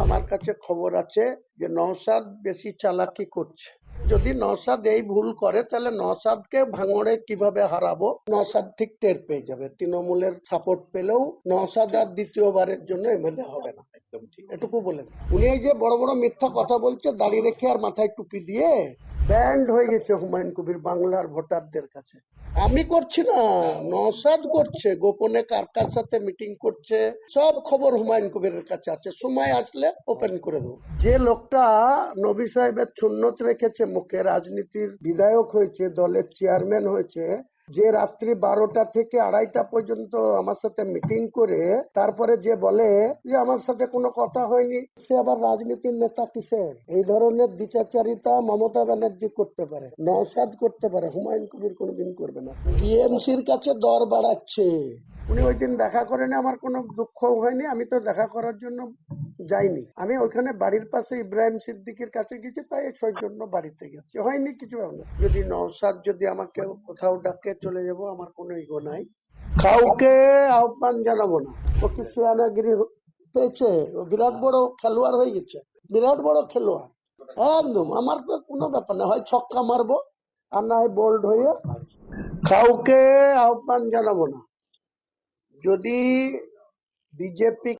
আমার কাছে খবর আছে যে নওশাদ বেশি চালাকি করছে। যদি নওশাদ এই ভুল করে তাহলে নওশাদকে ভাঙড়ে কিভাবে হারাবো নওশাদ ঠিক টের পেয়ে যাবে। তৃণমূলের সাপোর্ট পেলেও নওশাদ আর দ্বিতীয়বারের জন্য এমএলএ হবে না, এটুকু বলে। উনি এই যে বড় বড় মিথ্যা কথা বলছে দাড়ি রেখে আর মাথায় টুপি দিয়ে, ব্যান্ড হয়ে গেছে হুমায়ুন কবির বাংলার ভোটারদের কাছে। আমি করছি না, নওশাদ করছে, গোপনে কার কার সাথে মিটিং করছে সব খবর হুমায়ুন কবিরের কাছে আছে। সময় আসলে ওপেন করে দেবো। যে লোকটা নবী সাহেবের সুন্নত রেখেছে মুখে, রাজনীতির বিধায়ক হয়েছে, দলের চেয়ারম্যান হয়েছে, যে রাত্রি 12টা থেকে 2:30 পর্যন্ত আমার সাথে মিটিং করে তারপরে যে বলে যে আমার সাথে কোনো কথা হয়নি, সে আবার রাজনীতির নেতা কিসের? এই ধরনের দ্বিচারিতা মমতা ব্যানার্জি করতে পারে, নওশাদ করতে পারে, হুমায়ুন কবির কোনোদিন করবে না। টিএমসির কাছে দর বাড়াচ্ছে। উনি ওই দিন দেখা করেনি, আমার কোনো দুঃখ হয়নি, আমি তো দেখা করার জন্য যাইনি। আমি ওইখানে বাড়ির পাশে ইব্রাহিম সিদ্দিকের কাছে গেছি, তাই সৌজন্য বাড়িতে গেছি, হয়নি কিছু। যদি নওশাদ যদি আমাকে কোথাও ডাকে চলে যাব, আমার কোনো ইগো নাই, কাউকে আহ্বান জানাবো না। ও কি সিয়ানাগিরি পেয়েছে? ও বিরাট বড় খেলোয়াড় হয়ে গেছে, বিরাট বড় খেলোয়াড় একদম। আমার তো কোনো ব্যাপার না, হয় ছক্কা মারবো আর না হয় বোল্ড হয়ে। কাউকে আহ্বান জানাবো না। যদি বিজেপি